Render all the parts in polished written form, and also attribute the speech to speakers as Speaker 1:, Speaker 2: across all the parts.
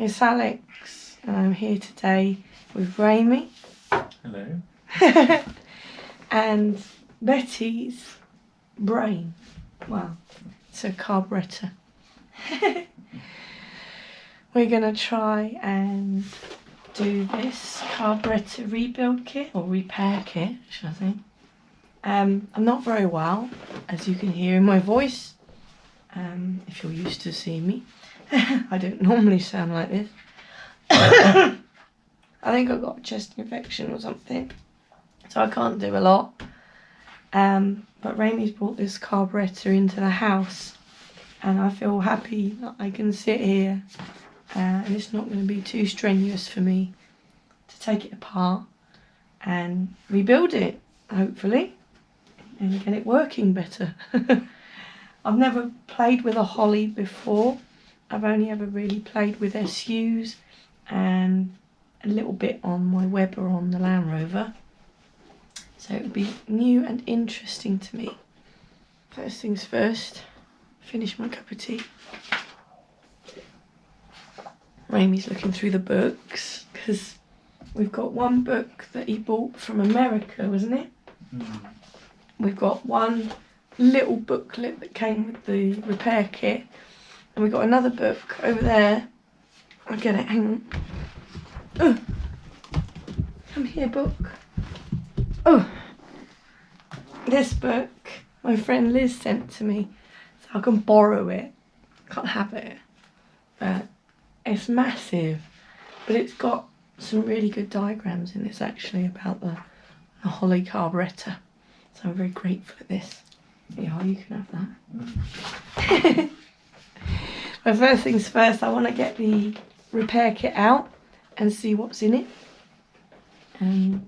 Speaker 1: It's Alex, and I'm here today with Raimi.
Speaker 2: Hello.
Speaker 1: And Betty's brain. Well, it's a carburetor. We're going to try and do this carburetor rebuild kit, or repair kit, should I say. I'm not very well, as you can hear in my voice, if you're used to seeing me. I don't normally sound like this. I think I've got a chest infection or something, so I can't do a lot. But Raimi's brought this carburetor into the house, and I feel happy that I can sit here and it's not going to be too strenuous for me to take it apart and rebuild it, hopefully, and get it working better. I've never played with a Holley before. I've only ever really played with SUs and a little bit on my Weber on the Land Rover. So it would be new and interesting to me. First things first, finish my cup of tea. Raimi's looking through the books because we've got one book that he bought from America, wasn't it? Mm. We've got one little booklet that came with the repair kit, and we've got another book over there. I'll get it, hang on. Oh, come here, book. Oh, this book my friend Liz sent to me, so I can borrow it. Can't have it, but it's massive. But it's got some really good diagrams in this actually about the Holley Carburettor. So I'm very grateful for this. Yeah, you can have that. But first things first, I want to get the repair kit out and see what's in it and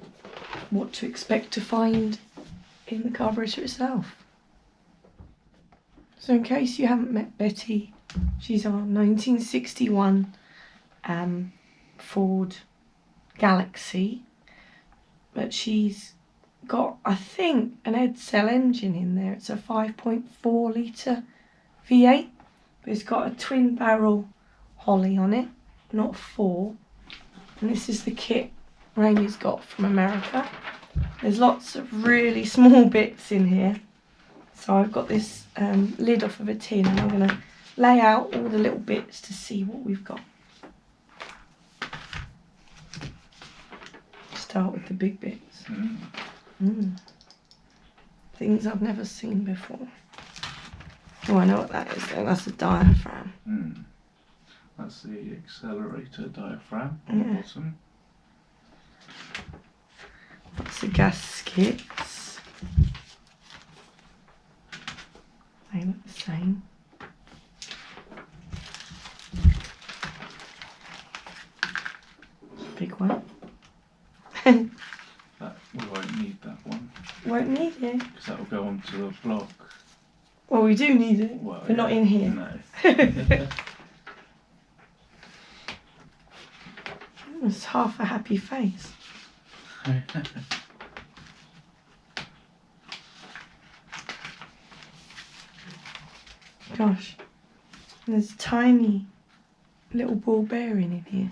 Speaker 1: what to expect to find in the carburetor itself. So in case you haven't met Betty, she's our 1961 Ford Galaxie, but she's got, I think, an Edsel engine in there. It's a 5.4 litre V8, but it's got a twin barrel Holley on it, not 4. And this is the kit Raimi's got from America. There's lots of really small bits in here. So I've got this lid off of a tin, and I'm going to lay out all the little bits to see what we've got. Start with the big bits. Things I've never seen before. Oh, I know what that is though. That's a diaphragm.
Speaker 2: That's the accelerator diaphragm on the bottom.
Speaker 1: That's the gaskets. They look the same. Big one.
Speaker 2: We won't need that one.
Speaker 1: Won't need it.
Speaker 2: Because that will go onto a block.
Speaker 1: Well, we do need it,
Speaker 2: well,
Speaker 1: but not in here.
Speaker 2: No.
Speaker 1: It's half a happy face. Gosh, there's a tiny little ball bearing in here.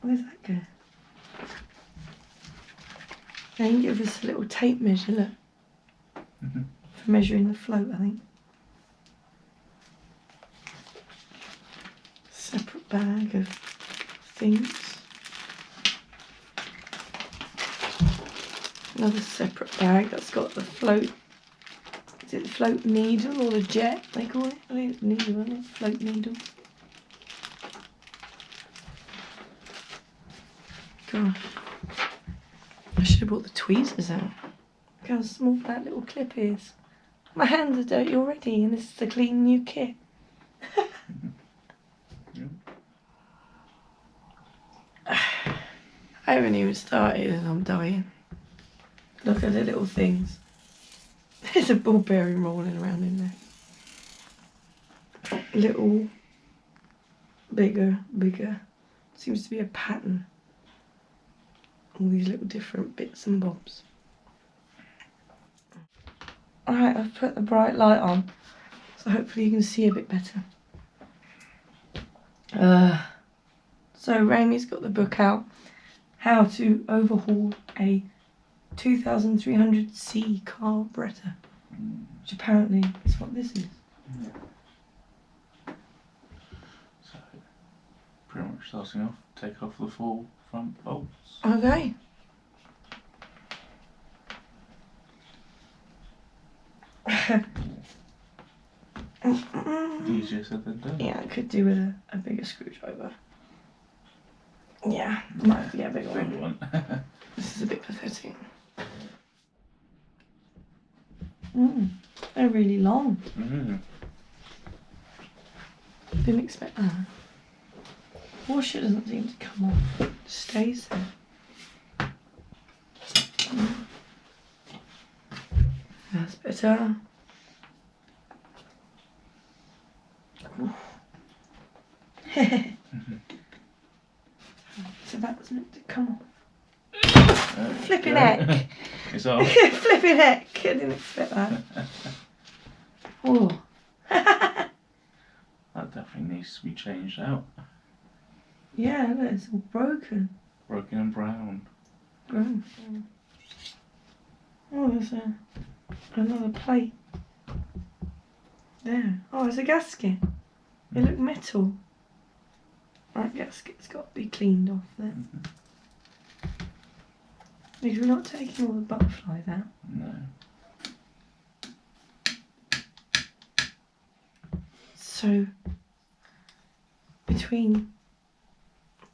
Speaker 1: Where's that go? They can give us a little tape measure, look. For measuring the float, I think. Separate bag of things. Another separate bag that's got the float. Is it the float needle or the jet, they call it? I think it's needle, isn't it? Float needle. Gosh. I should have brought the tweezers out. Look how small that little clip is. My hands are dirty already, and this is the clean new kit. I haven't even started and I'm dying. Look at the little things. There's a ball bearing rolling around in there. Little, bigger. Seems to be a pattern. All these little different bits and bobs. Alright, I've put the bright light on So hopefully you can see a bit better. So Ramey's got the book out, How to Overhaul a 2300C carburetor, which apparently is what this is.
Speaker 2: So, pretty much starting off, take off the 4 front bolts.
Speaker 1: Okay.
Speaker 2: Easier said than done.
Speaker 1: Yeah, I could do with a bigger screwdriver. Yeah, might be a bigger
Speaker 2: Big
Speaker 1: one.
Speaker 2: one.
Speaker 1: This is a bit pathetic. They're really long. Didn't expect that. Washer doesn't seem to come off. It stays there. That's better. So that was meant to come off. Flipping heck.
Speaker 2: It's off.
Speaker 1: Flipping heck. I didn't expect that. Oh.
Speaker 2: That definitely needs to be changed out.
Speaker 1: Yeah, look, it's all broken.
Speaker 2: Broken and brown.
Speaker 1: Oh, there's another plate. There. Oh, it's a gasket. It looked metal. That gasket's got to be cleaned off there. Because we're not taking all the butterflies out.
Speaker 2: No.
Speaker 1: So, between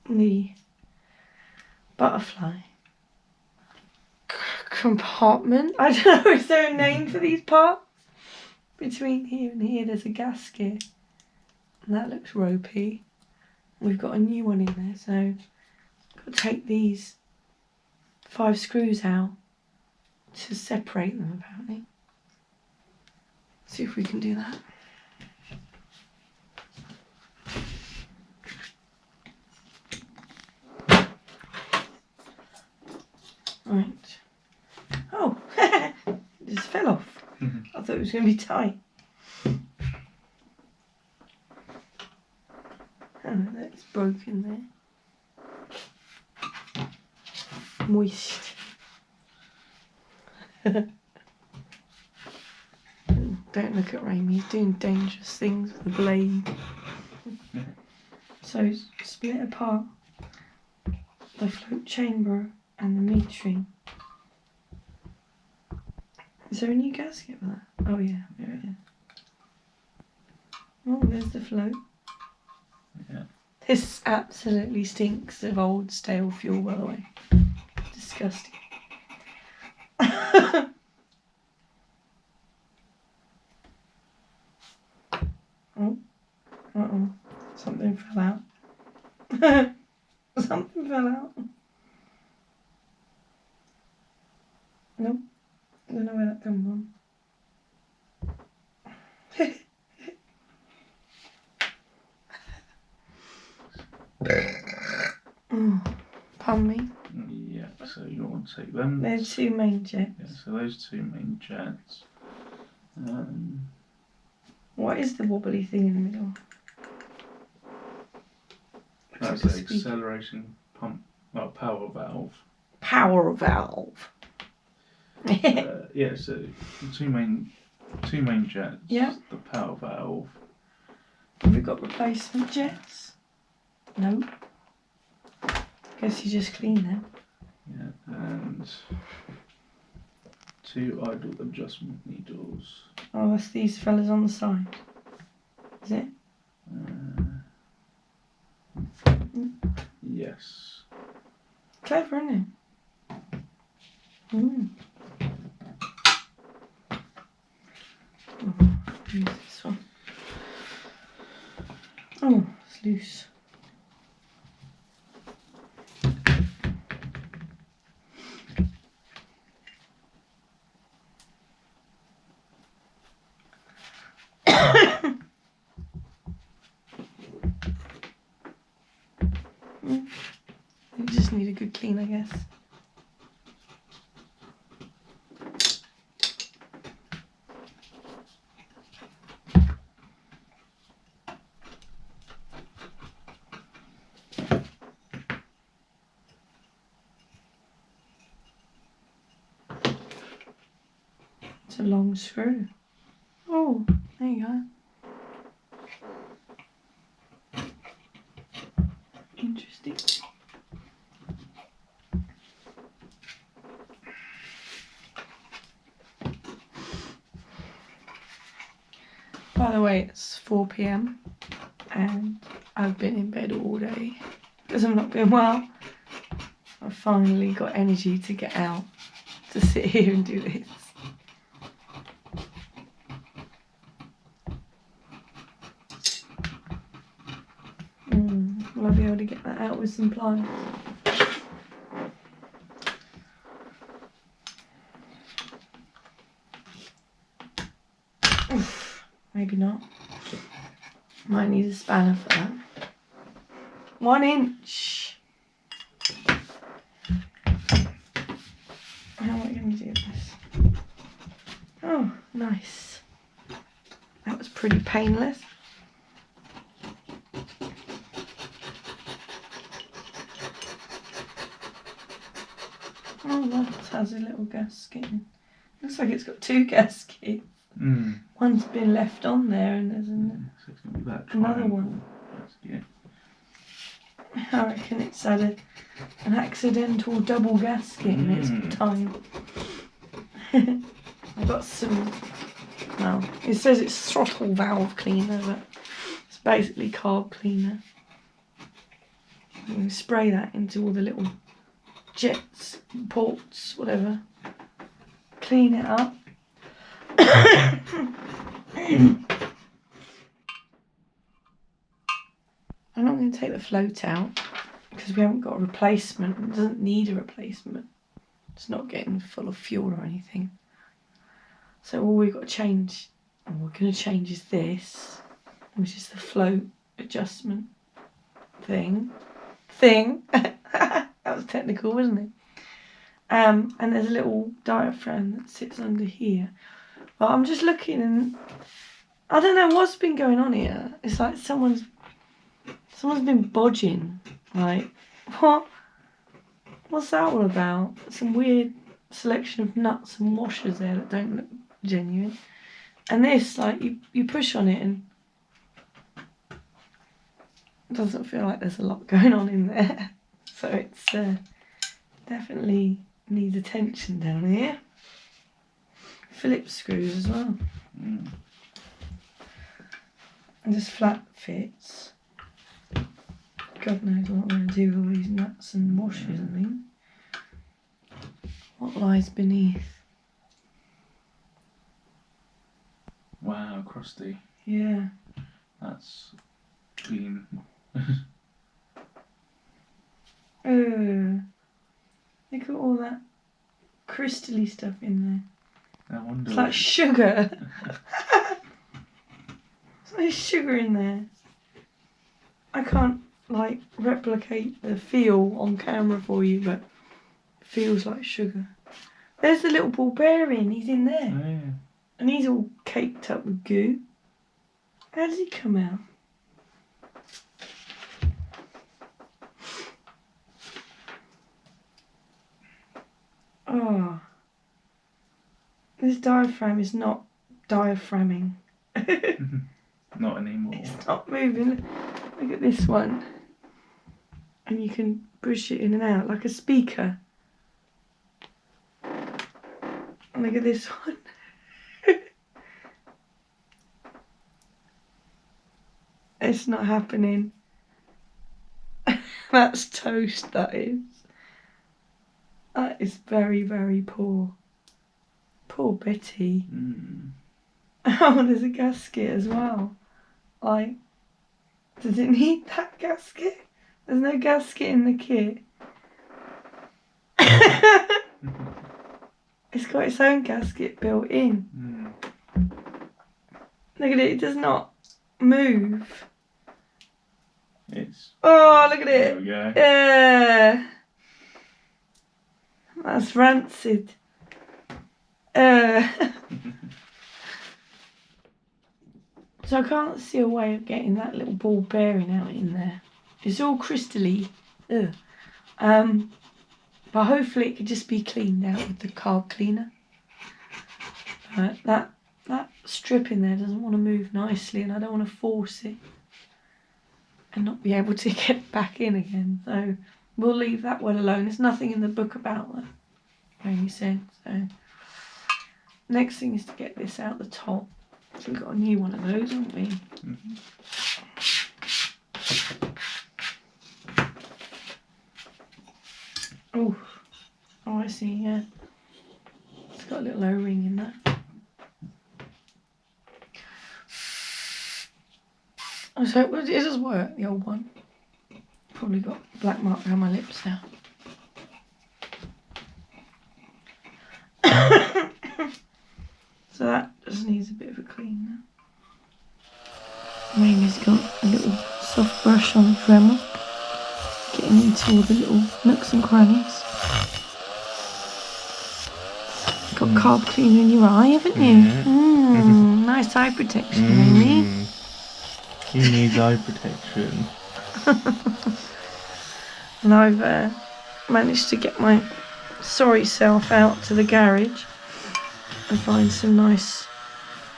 Speaker 1: the butterfly compartment, I don't know, is there a name for these parts? Between here and here there's a gasket. And that looks ropey. We've got a new one in there, so got to take these 5 screws out to separate them apparently. See if we can do that. Right. Oh, it just fell off. I thought it was going to be tight. Oh, that's broken there. Moist. Don't look at Ramey, he's doing dangerous things with the blade. So split apart the float chamber and the metering. Is there a new gasket for that? Oh yeah, there it is. Oh, there's the float.
Speaker 2: Yeah.
Speaker 1: This absolutely stinks of old stale fuel, by the way. Disgusting. Oh, uh-oh. Something fell out. Something fell out. Nope. Don't know where that come from. Oh, pardon me.
Speaker 2: Yeah, so you want to take them.
Speaker 1: There's 2 main jets.
Speaker 2: Yeah, so those 2 main jets.
Speaker 1: What is the wobbly thing in the middle?
Speaker 2: That's the acceleration pump, well, power valve.
Speaker 1: Power valve.
Speaker 2: Yeah, so the two main jets.
Speaker 1: Yeah.
Speaker 2: The power valve.
Speaker 1: Have we got replacement jets? No. Guess you just clean them.
Speaker 2: Yeah, and 2 idle adjustment needles.
Speaker 1: Oh, that's these fellas on the side. Is it?
Speaker 2: Yes.
Speaker 1: Clever, isn't it? Use this one. Oh, it's loose. You just need a good clean, I guess. It's a long screw. Oh, there you go. Interesting. By the way, it's 4 p.m. and I've been in bed all day because I'm not doing well. I've finally got energy to get out to sit here and do this. Will I be able to get that out with some pliers? Oof, maybe not. Might need a spanner for that. 1 inch. How am I going to do this? Oh, nice. That was pretty painless. Oh, that has a little gasket. Looks like it's got 2 gaskets. One's been left on there and there's
Speaker 2: so it's gonna be that
Speaker 1: another one.
Speaker 2: Gasket.
Speaker 1: I reckon it's had an accidental double gasket in its time. I've got some, well, it says it's throttle valve cleaner, but it's basically carb cleaner. I'm going to spray that into all the little jets, ports, whatever. Clean it up. I'm not going to take the float out because we haven't got a replacement. It doesn't need a replacement. It's not getting full of fuel or anything. So all we've got to change, and we're going to change, is this, which is the float adjustment thing. That was technical, wasn't it? And there's a little diaphragm that sits under here. Well, I'm just looking and I don't know what's been going on here. It's like someone's been bodging. Like, what's that all about? Some weird selection of nuts and washers there that don't look genuine. And this, like, you push on it and it doesn't feel like there's a lot going on in there. So it's definitely needs attention down here. Phillips screws as well. And just flat fits. God knows what I'm going to do with all these nuts and washers, I mean. What lies beneath?
Speaker 2: Wow, crusty.
Speaker 1: Yeah.
Speaker 2: That's clean.
Speaker 1: Look at all that crystally stuff in
Speaker 2: I wonder.
Speaker 1: there. It's like sugar. There's no sugar in there. I can't, like, replicate the feel on camera for you, but it feels like sugar. There's the little ball bearing. He's in there.
Speaker 2: Oh, yeah.
Speaker 1: And he's all caked up with goo. How does he come out? Oh. This diaphragm is not diaphragming.
Speaker 2: Not anymore.
Speaker 1: It's not moving. Look at this one. And you can push it in and out like a speaker. And look at this one. It's not happening. That's toast, that is. That is very, very poor. Poor Betty. Oh, there's a gasket as well. Like, does it need that gasket? There's no gasket in the kit. It's got its own gasket built in. Look at it, it does not move. Oh, look at it.
Speaker 2: There we go.
Speaker 1: Yeah. That's rancid. So I can't see a way of getting that little ball bearing out in there. It's all crystally. But hopefully it could just be cleaned out with the carb cleaner. But that strip in there doesn't want to move nicely, and I don't want to force it and not be able to get back in again. So we'll leave that one alone. There's nothing in the book about that, Amy said. So next thing is to get this out the top. We've got a new one of those, haven't we?
Speaker 2: Mm-hmm.
Speaker 1: Oh, I see, yeah. It's got a little O-ring in that. So it does work, the old one. Probably got a black mark around my lips now. So that just needs a bit of a clean now. Amy's got a little soft brush on the Dremel, getting into all the little nooks and crannies. Got carb cleaner in your eye, haven't you? Nice eye protection, Amy.
Speaker 2: He needs eye protection.
Speaker 1: And I've managed to get my sorry self out to the garage and find some nice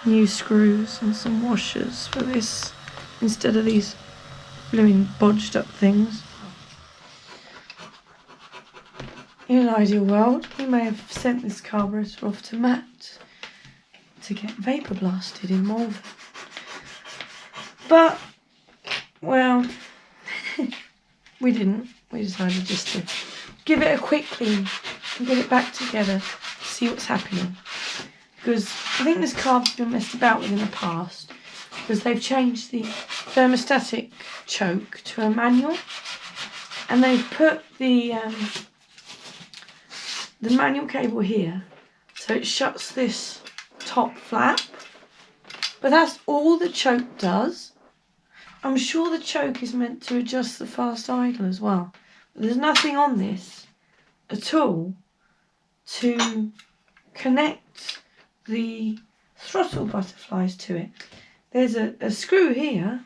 Speaker 1: new screws and some washers for this instead of these blooming bodged up things. In an ideal world, we may have sent this carburetor off to Matt to get vapour blasted in Malvern. But, well, we didn't. We decided just to give it a quick clean and get it back together, see what's happening. Because I think this carb's been messed about with in the past, because they've changed the thermostatic choke to a manual, and they've put the manual cable here, so it shuts this top flap. But that's all the choke does. I'm sure the choke is meant to adjust the fast idle as well. But there's nothing on this at all to connect the throttle butterflies to it. There's a screw here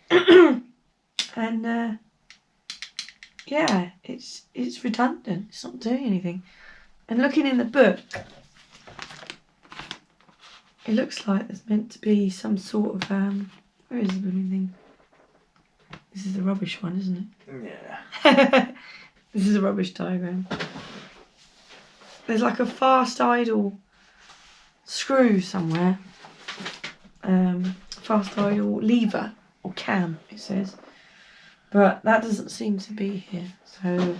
Speaker 1: and yeah, it's redundant. It's not doing anything. And looking in the book, it looks like there's meant to be some sort of where is the blooming thing? This is the rubbish one, isn't it?
Speaker 2: Yeah.
Speaker 1: This is a rubbish diagram. There's like a fast idle screw somewhere. Fast idle lever or cam, it says. But that doesn't seem to be here. So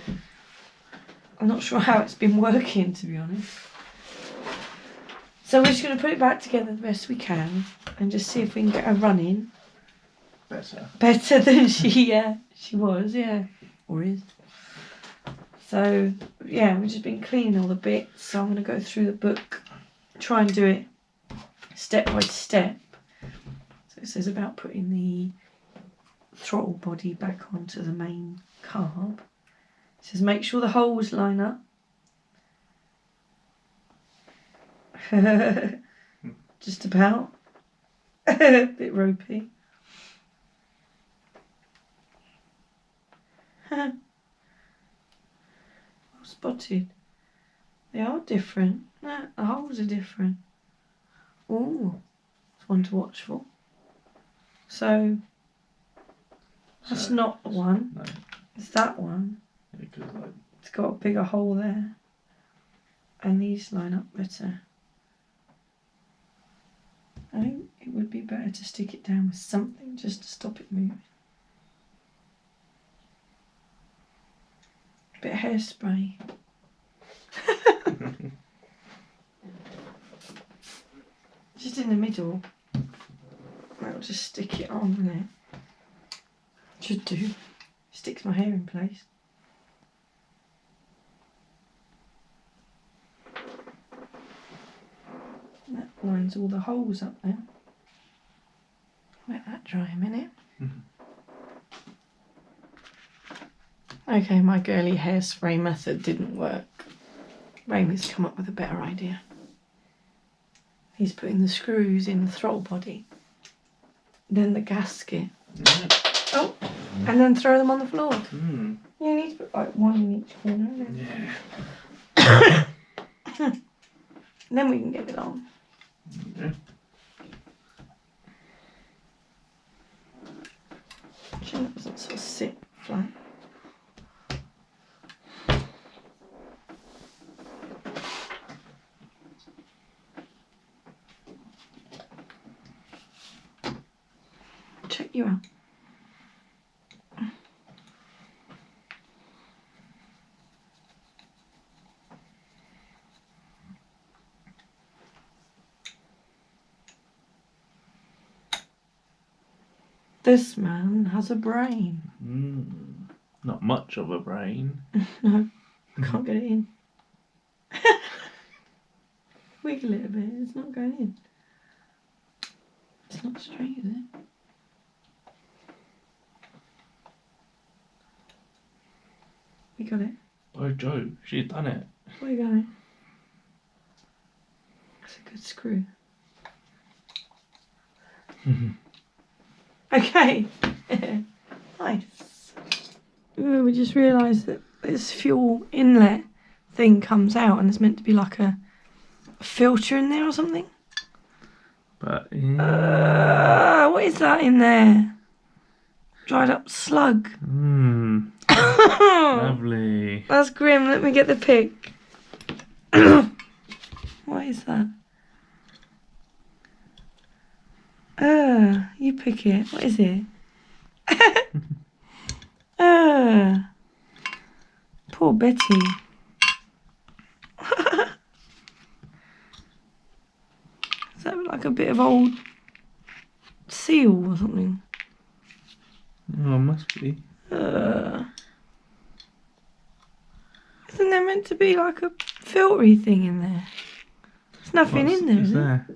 Speaker 1: I'm not sure how it's been working, to be honest. So we're just going to put it back together the best we can and just see if we can get her running. Better than she was, yeah. Or is. So, yeah, we've just been cleaning all the bits. So I'm going to go through the book, try and do it step by step. So it says about putting the throttle body back onto the main carb. It says make sure the holes line up. Just about. A bit ropey. Well spotted. They are different. No, the holes are different. Oh, it's one to watch for. So that's not the one.
Speaker 2: No.
Speaker 1: It's that one.
Speaker 2: Yeah, 'cause, like,
Speaker 1: It's got a bigger hole there. And these line up better. I think it would be better to stick it down with something just to stop it moving. A bit of hairspray. Just in the middle. That'll just stick it on, won't it? Should do. Sticks my hair in place. That lines all the holes up now. Let that dry a minute. Okay, my girly hairspray method didn't work. Amy's come up with a better idea. He's putting the screws in the throttle body, then the gasket. Oh, and then throw them on the floor. You need to put like one in each corner.
Speaker 2: yeah.
Speaker 1: Then we can get it on. check you out. This man has a brain.
Speaker 2: Not much of a brain.
Speaker 1: No, can't get it in. Wiggle it a bit, it's not going in. It's not straight, is it? We got it.
Speaker 2: Oh, Joe, she's done it.
Speaker 1: Where are you going? That's a good screw. Okay. Nice. Ooh, we just realised that this fuel inlet thing comes out and it's meant to be like a filter in there or something.
Speaker 2: But
Speaker 1: What is that in there? Dried up slug.
Speaker 2: Lovely.
Speaker 1: That's grim. Let me get the pic. What is that? You pick it. What is it? Poor Betty. Is that like a bit of old seal or something?
Speaker 2: Oh, must be.
Speaker 1: Isn't there meant to be like a filtery thing in there? There's nothing in there, is there?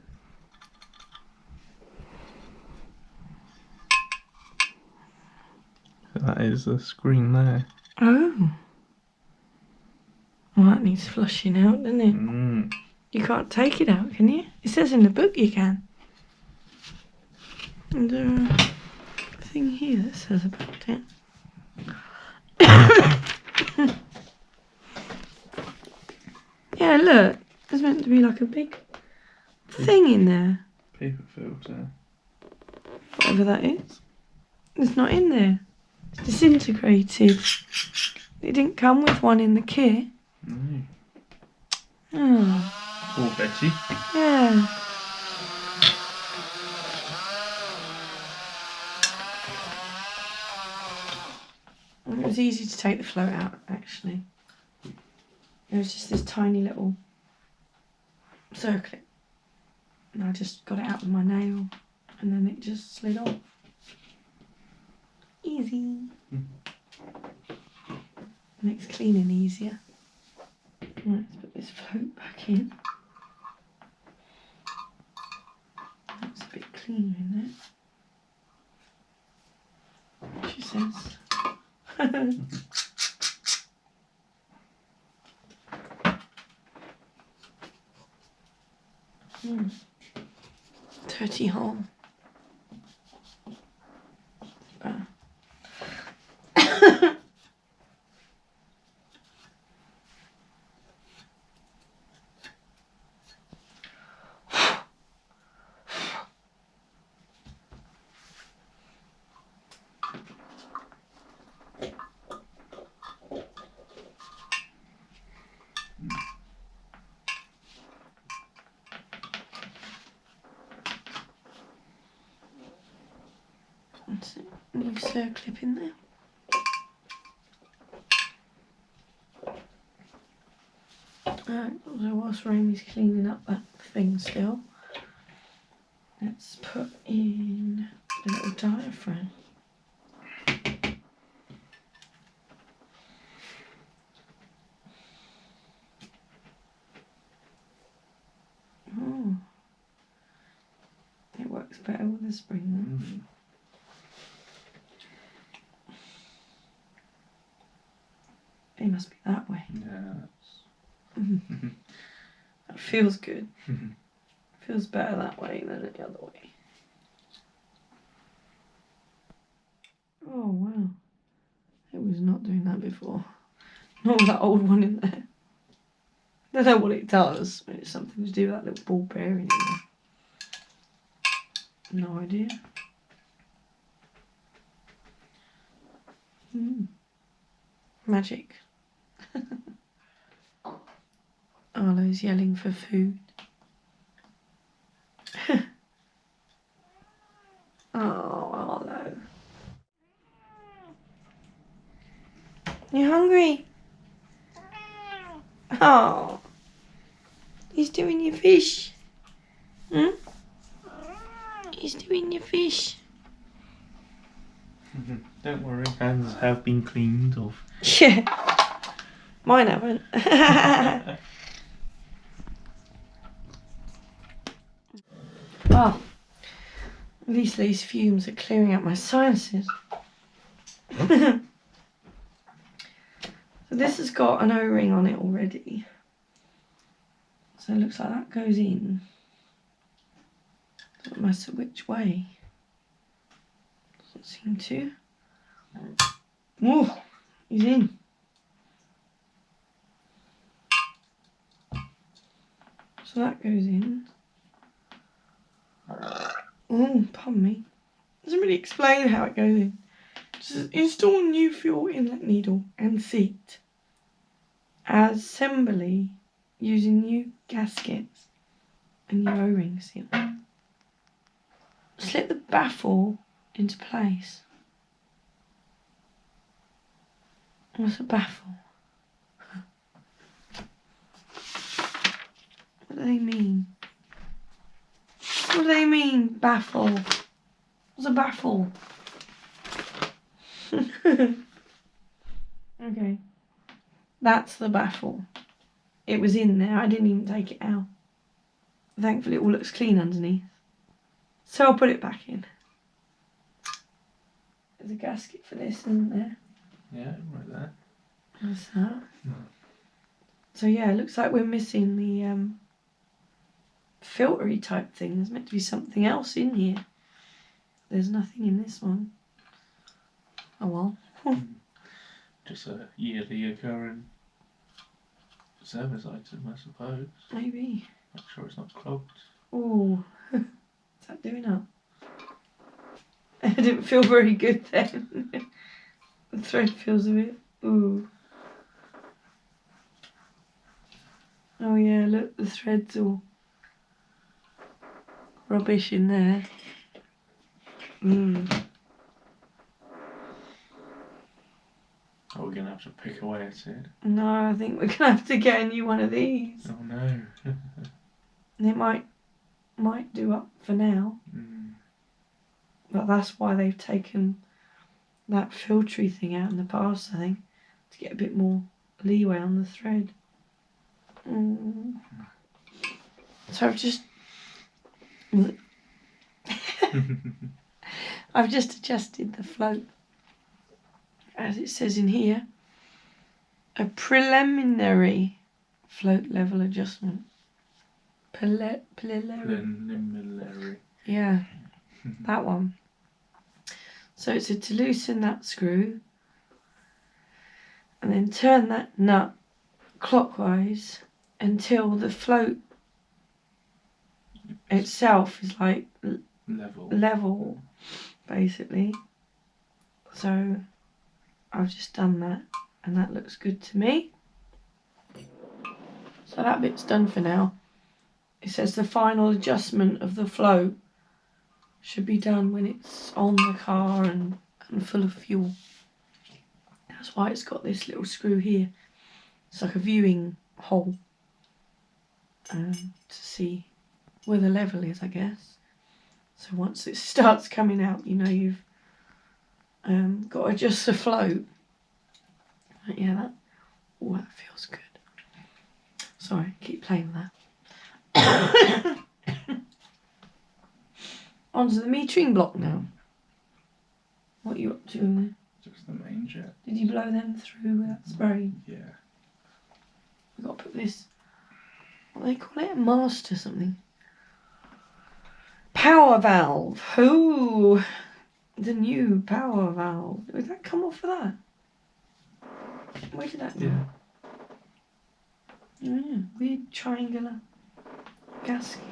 Speaker 2: That is the screen there.
Speaker 1: Oh. Well, that needs flushing out, doesn't it? You can't take it out, can you? It says in the book you can. And there a thing here that says about it. Yeah, look. There's meant to be like a big thing in there.
Speaker 2: Paper filter.
Speaker 1: Whatever that is. It's not in there. It's disintegrated. It didn't come with one in the kit.
Speaker 2: No.
Speaker 1: Oh.
Speaker 2: Poor Betty.
Speaker 1: Yeah. It was easy to take the float out, actually. It was just this tiny little circlet. And I just got it out with my nail and then it just slid off. Easy. Makes cleaning easier. Right, let's put this float back in. That's a bit cleaner in there. She says. Dirty hole. That's it. New circlip in there. Alright, so whilst Ramey's cleaning up that thing still, let's put in the little diaphragm. Oh, it works better with the spring then. It must be that way.
Speaker 2: Yeah,
Speaker 1: That feels good. Feels better that way than the other way. Oh wow. It was not doing that before. Not with that old one in there. I don't know what it does, but it's something to do with that little ball bearing in there. No idea. Magic. Arlo's yelling for food. Oh, Arlo. He's doing your fish. Hmm? He's doing your fish.
Speaker 2: Don't worry, hands have been cleaned off.
Speaker 1: Yeah. Mine haven't. Oh, at least these fumes are clearing out my sinuses. So this has got an O-ring on it already. So it looks like that goes in. Doesn't matter which way. Doesn't seem to. Oh, he's in. So that goes in. Oh, pardon me. Doesn't really explain how it goes in. Just install new fuel inlet needle and seat. Assembly using new gaskets and new O-ring seal. Slip the baffle into place. What's a baffle? What do they mean? What do they mean, baffle? What's a baffle? Okay. That's the baffle. It was in there. I didn't even take it out. Thankfully, it all looks clean underneath. So I'll put it back in. There's a gasket for this, isn't there?
Speaker 2: Yeah, right there.
Speaker 1: What's that? So yeah, it looks like we're missing the filtery type thing. There's meant to be something else in here. There's nothing in this one. Oh well.
Speaker 2: Just a yearly occurring service item, I suppose.
Speaker 1: Maybe.
Speaker 2: Make sure it's not clogged.
Speaker 1: Oh, what's that doing up? I didn't feel very good then. The thread feels a bit. Ooh. Oh yeah, look, the thread's all rubbish in there.
Speaker 2: Are we going to have to pick away at it?
Speaker 1: No, I think we're gonna have to get a new one of these.
Speaker 2: Oh no.
Speaker 1: And it might do up for now. But that's why they've taken that filtery thing out in the past, I think, to get a bit more leeway on the thread. So I've just adjusted the float, as it says in here, a preliminary float level adjustment.
Speaker 2: Preliminary.
Speaker 1: Yeah, that one. So it's to loosen that screw and then turn that nut clockwise until the float itself is like level basically. So I've just done that and that looks good to me. So that bit's done for now. It says the final adjustment of the float should be done when it's on the car and full of fuel. That's why it's got this little screw here. It's like a viewing hole to see where the level is, I guess. So once it starts coming out, you know you've got to adjust the float. But yeah, that feels good. Sorry, keep playing with that. Onto the metering block now. What are you up to in there?
Speaker 2: Just the main jet.
Speaker 1: Did you blow them through with that spray?
Speaker 2: Yeah.
Speaker 1: We've got to put this, what do they call it? A master something. Power valve. Ooh, the new power valve. Did that come off of that? Where did that go?
Speaker 2: Yeah.
Speaker 1: Oh, yeah. Weird triangular gasket.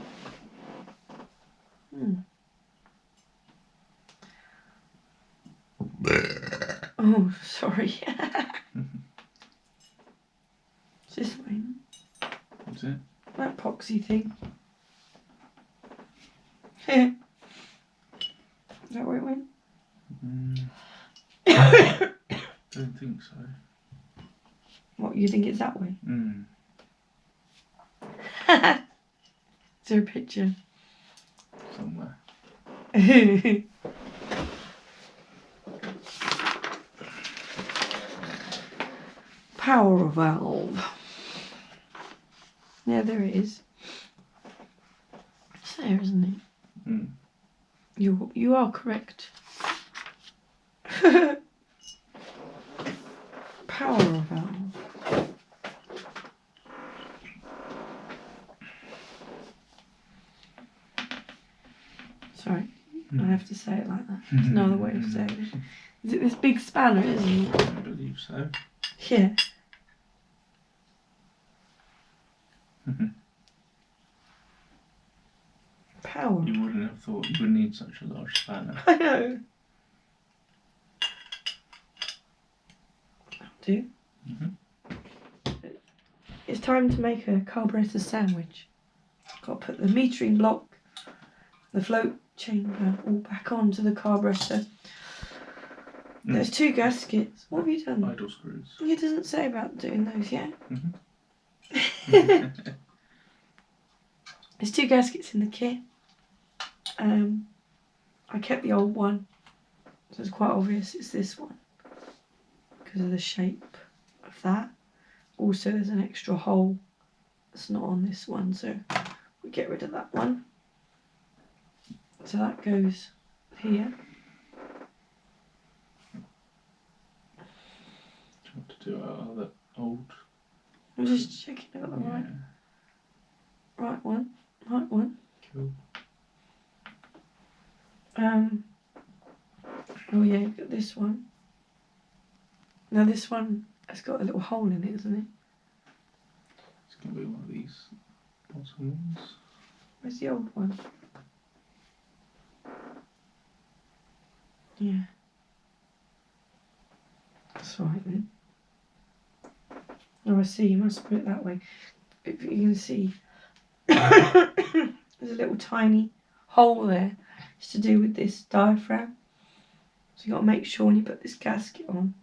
Speaker 1: Oh, sorry. It's this way.
Speaker 2: What's it?
Speaker 1: That epoxy thing. Is that where it went?
Speaker 2: Don't think so.
Speaker 1: What, you think it's that way? there a picture?
Speaker 2: Somewhere.
Speaker 1: Power valve. Yeah, there it is. It's there, isn't it?
Speaker 2: Mm.
Speaker 1: You are correct. Power valve. Sorry, I have to say it like that. There's no other way of saying it. Is it this big spanner, isn't it?
Speaker 2: I believe so.
Speaker 1: Yeah. Power.
Speaker 2: You wouldn't have thought you would need such a large spanner.
Speaker 1: I know. I'll do. It's time to make a carburetor sandwich. Got to put the metering block, the float chamber all back onto the carburetor. There's 2 gaskets. What have you done?
Speaker 2: Idle screws.
Speaker 1: It doesn't say about doing those yet. There's 2 gaskets in the kit. I kept the old one, so it's quite obvious it's this one because of the shape of that. Also, there's an extra hole that's not on this one, so we get rid of that one. So that goes here.
Speaker 2: Do you want to do our other old?
Speaker 1: I'm just checking I got the right one. Right one.
Speaker 2: Cool.
Speaker 1: Oh yeah, you've got this one. Now this one has got a little hole in it, isn't it?
Speaker 2: It's going to be one of these bottom ones.
Speaker 1: Where's the old one? Yeah. That's right then. Oh, I see. You must put it that way. If you can see, there's a little tiny hole there. It's to do with this diaphragm. So you got to make sure when you put this gasket on,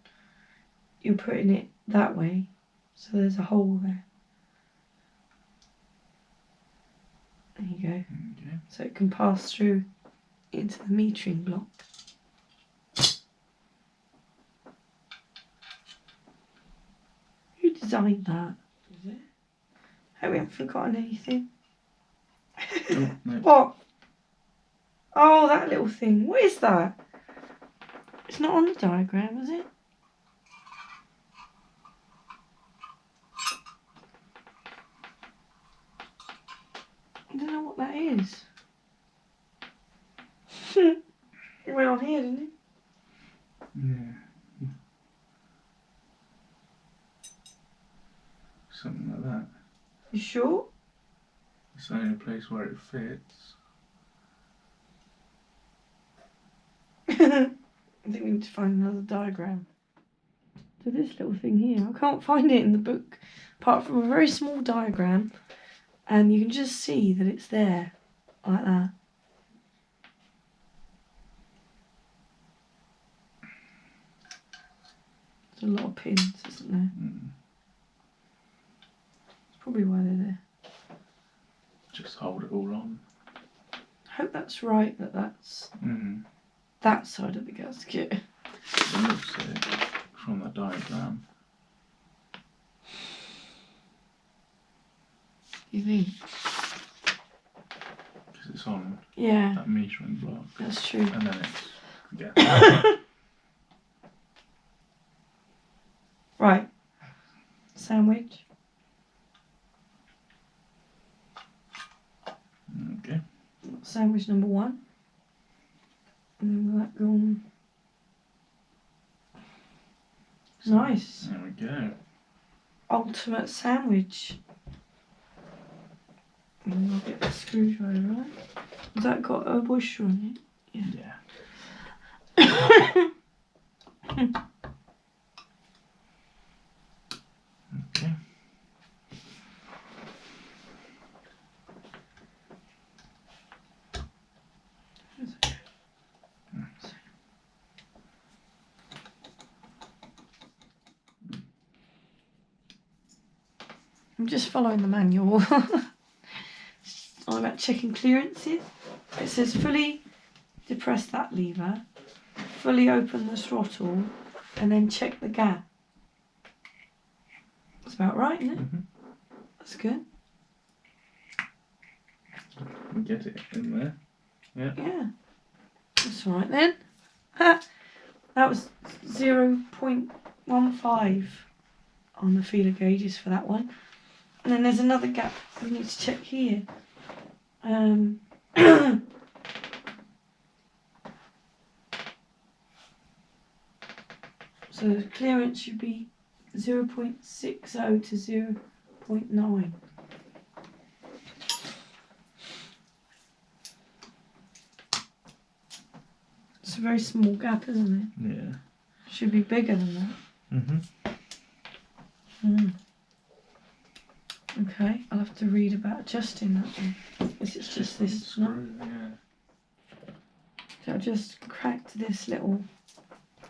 Speaker 1: you're putting it that way. So there's a hole there. There you go.
Speaker 2: Okay.
Speaker 1: So it can pass through into the metering block. Who designed that? Is it? Hope we haven't forgotten anything.
Speaker 2: Oh, no.
Speaker 1: What? Oh, that little thing. What is that? It's not on the diagram, is it? I don't know what that is. It went on here, didn't it?
Speaker 2: Yeah. Something like that.
Speaker 1: You sure?
Speaker 2: It's the only place where it fits.
Speaker 1: I think we need to find another diagram. So this little thing here, I can't find it in the book, apart from a very small diagram, and you can just see that it's there, like that. There's a lot of pins, isn't there? That's probably why they're there.
Speaker 2: Just hold it all on.
Speaker 1: I hope that's right, that that's that side of the gasket.
Speaker 2: It looks it from the diagram.
Speaker 1: You think?
Speaker 2: Because it's on
Speaker 1: Yeah,
Speaker 2: that metering block.
Speaker 1: that's true.
Speaker 2: And then it's, yeah.
Speaker 1: Right. Sandwich.
Speaker 2: Okay.
Speaker 1: Sandwich number 1. And then will that go on? Nice.
Speaker 2: There we go.
Speaker 1: Ultimate sandwich. And I'll get the screwdriver, right? Has that got a bush on it?
Speaker 2: Yeah. Okay.
Speaker 1: I'm just following the manual. all about checking clearances. It says fully depress that lever, fully open the throttle, and then check the gap. That's about right, isn't it?
Speaker 2: Mm-hmm.
Speaker 1: That's good.
Speaker 2: Get it in there. Yeah.
Speaker 1: Yeah. That's all right then. That was 0.15 on the feeler gauges for that one. And then there's another gap we need to check here. So the clearance should be 0.60 to 0.9. It's a very small gap, isn't it?
Speaker 2: Yeah.
Speaker 1: Should be bigger than that.
Speaker 2: Mm-hmm.
Speaker 1: Okay, I'll have to read about adjusting that one. This is just this
Speaker 2: screw,
Speaker 1: nut.
Speaker 2: yeah.
Speaker 1: So I've just cracked this little, I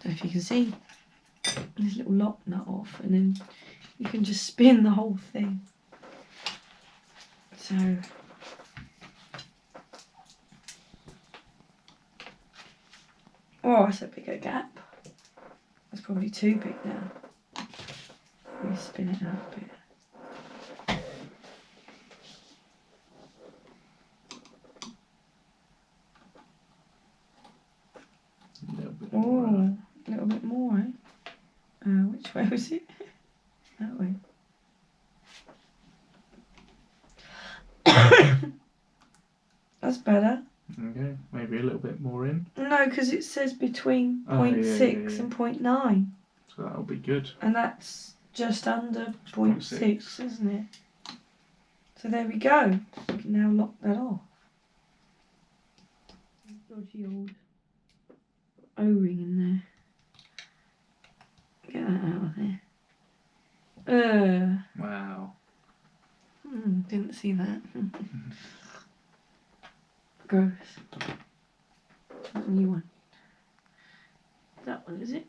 Speaker 1: don't know if you can see, this little lock nut off, and then you can just spin the whole thing. So oh, that's a bigger gap. That's probably too big now. Let me spin it out a bit. Oh, a little bit more, eh? Which way was it? That way. That's better.
Speaker 2: Okay, maybe a little bit more in.
Speaker 1: No, because it says between
Speaker 2: Oh,
Speaker 1: 0.6 and 0.9.
Speaker 2: So that'll be good.
Speaker 1: And that's just under 0.6, isn't it? So there we go. We can now lock that off. Dodgy old O-ring in there. Get that out of there.
Speaker 2: Wow.
Speaker 1: Didn't see that. Gross. That new one. That one, is it?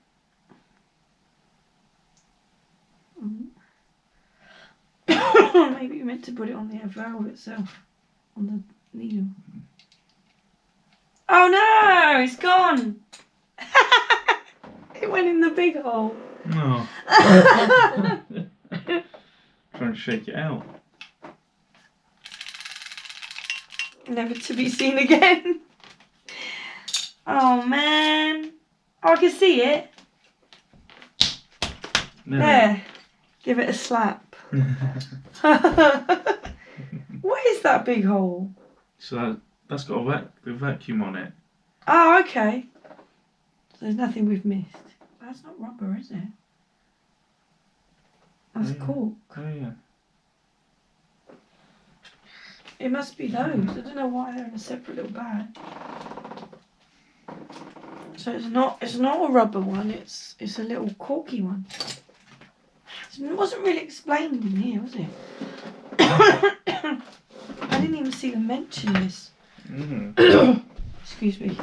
Speaker 1: Maybe you meant to put it on the valve itself, on the needle. Oh no, it's gone. It went in the big hole.
Speaker 2: No. Trying to shake it out.
Speaker 1: Never to be seen again. Oh man. Oh, I can see it.
Speaker 2: No.
Speaker 1: There. Give it a slap. What is that big hole?
Speaker 2: So that's got a vacuum on it.
Speaker 1: Oh, okay. So there's nothing we've missed. That's not rubber, is it? That's cork.
Speaker 2: Oh yeah.
Speaker 1: It must be those. I don't know why they're in a separate little bag. So it's not a rubber one. It's a little corky one. It wasn't really explained in here, was it? I didn't even see them mention this. Excuse me.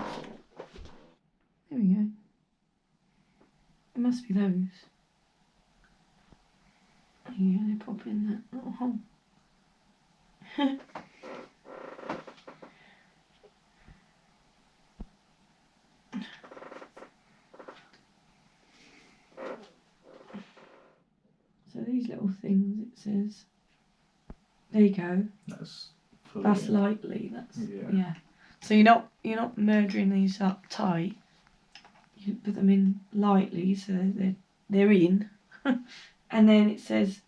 Speaker 1: There we go. It must be those. Yeah, they pop in that little hole. So these little things, it says, there you go.
Speaker 2: That's
Speaker 1: Lightly. That's
Speaker 2: yeah.
Speaker 1: So you're not murdering these up tight. You put them in lightly, so they're in, and then it says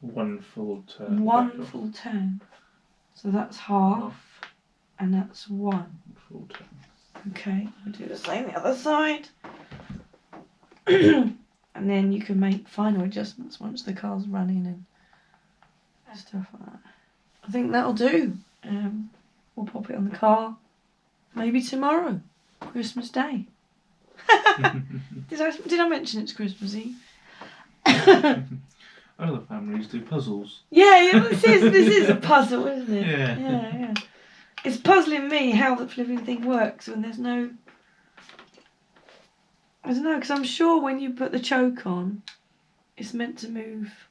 Speaker 2: one full turn.
Speaker 1: One full turn. So that's half, and that's one.
Speaker 2: Full turn.
Speaker 1: Okay, we'll do the same the other side. And then you can make final adjustments once the car's running and stuff like that. I think that'll do. We'll pop it on the car maybe tomorrow, Christmas Day. Did I mention it's Christmas Eve?
Speaker 2: Other families do puzzles.
Speaker 1: Yeah, this is a puzzle, isn't it?
Speaker 2: Yeah.
Speaker 1: Yeah. It's puzzling me how the flipping thing works when there's no... I don't know, because I'm sure when you put the choke on, it's meant to move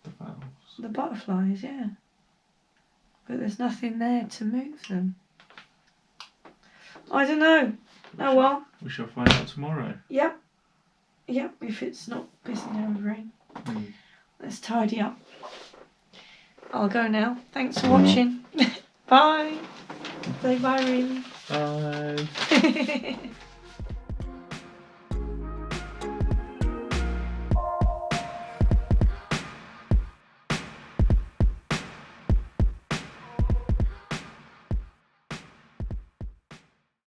Speaker 2: The valves.
Speaker 1: the butterflies, yeah. but there's nothing there to move them. I don't know. Oh well.
Speaker 2: We shall find out tomorrow.
Speaker 1: Yep. Yep, if it's not pissing down with rain. Let's tidy up. I'll go now. Thanks for watching. Bye. Say bye, Reem.
Speaker 2: Bye.